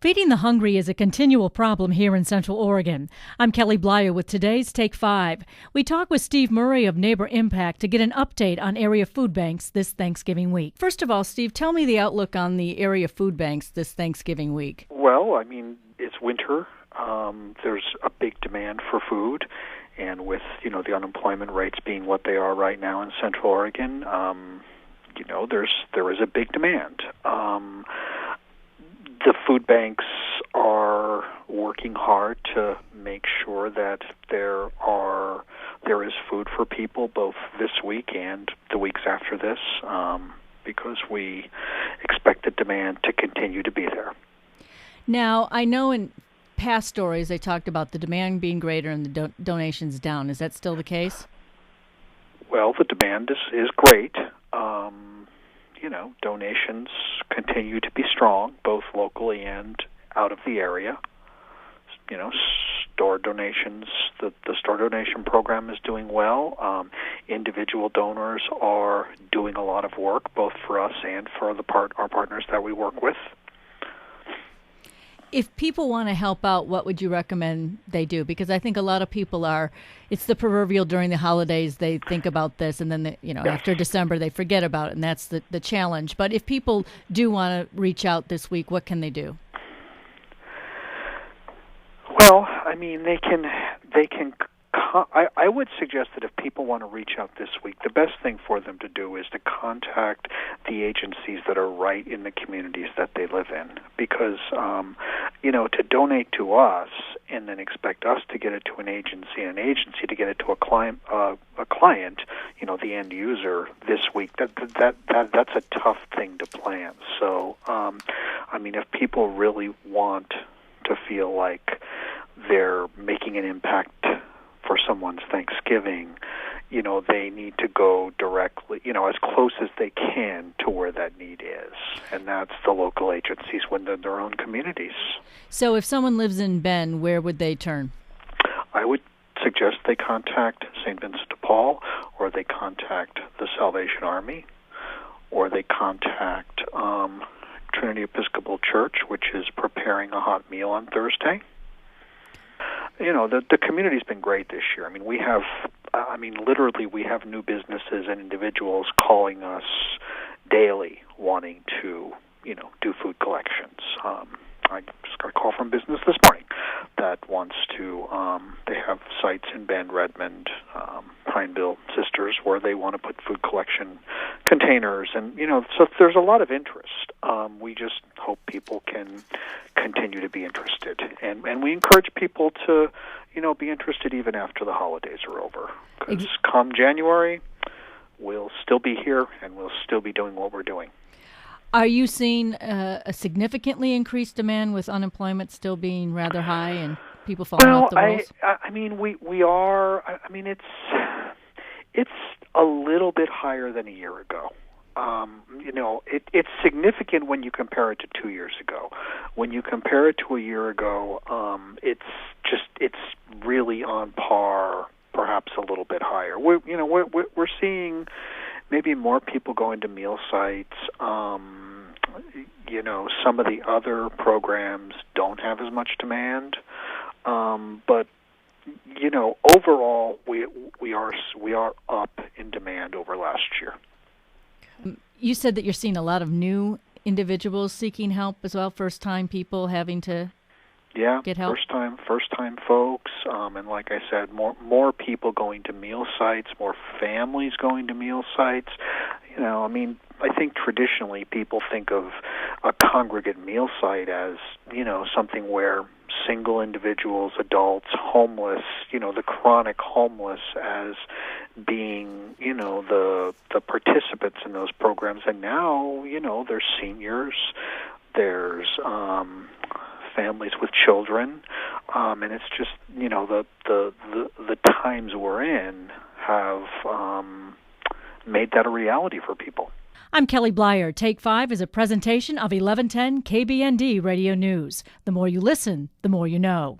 Feeding the hungry is a continual problem here in Central Oregon. I'm Kelly Blyer with today's Take 5. We talk with Steve Murray of Neighbor Impact to get an update on area food banks this Thanksgiving week. First of all, Steve, tell me the outlook on the area food banks this Thanksgiving week. Well, it's winter. There's a big demand for food, and with the unemployment rates being what they are right now in Central Oregon, there is a big demand. The food banks are working hard to make sure that there is food for people both this week and the weeks after this, because we expect the demand to continue to be there. Now, I know in past stories they talked about the demand being greater and the donations down. Is that still the case? Well, the demand is great. Donations continue to be strong, both locally and out of the area. Store donations, the store donation program is doing well. Individual donors are doing a lot of work, both for us and for our partners that we work with. If people want to help out, what would you recommend they do? Because I think a lot of people it's the proverbial during the holidays, they think about this, and then, Yes. After December, they forget about it, and that's the challenge. But if people do want to reach out this week, what can they do? Well, they can. I would suggest that if people want to reach out this week, the best thing for them to do is to contact the agencies that are right in the communities that they live in. Because, to donate to us and then expect us to get it to an agency and an agency to get it to a client, the end user this week, that's a tough thing to plan. So, if people really want to feel like they're making an impact for someone's Thanksgiving, they need to go directly, as close as they can to where that need is. And that's the local agencies within their own communities. So if someone lives in Bend, where would they turn? I would suggest they contact St. Vincent de Paul, or they contact the Salvation Army, or they contact Trinity Episcopal Church, which is preparing a hot meal on Thursday. The community's been great this year. We have new businesses and individuals calling us daily wanting to, do food collections. I just got a call from business this morning that wants to, they have sites in Bend, Redmond, Pineville, Sisters, where they want to put food collection containers. And, so there's a lot of interest. We just hope people can continue to be interested. And we encourage people to, be interested even after the holidays are over. Because come January, we'll still be here and we'll still be doing what we're doing. Are you seeing a significantly increased demand with unemployment still being rather high and people falling off the rolls? We are. It's a little bit higher than a year ago. It's significant when you compare it to 2 years ago. When you compare it to a year ago, it's really on par, perhaps a little bit higher. We're seeing maybe more people going to meal sites. Some of the other programs don't have as much demand, but overall we are up in demand over last year. You said that you're seeing a lot of new individuals seeking help as well, first-time people having to get help? First-time folks, and like I said, more people going to meal sites, more families going to meal sites. I think traditionally people think of a congregate meal site as, something where single individuals, adults, homeless, the chronic homeless as being, the participants in those programs. And now, there's seniors, there's families with children, and it's just, the times we're in have made that a reality for people. I'm Kelly Blyer. Take 5 is a presentation of 1110 KBND Radio News. The more you listen, the more you know.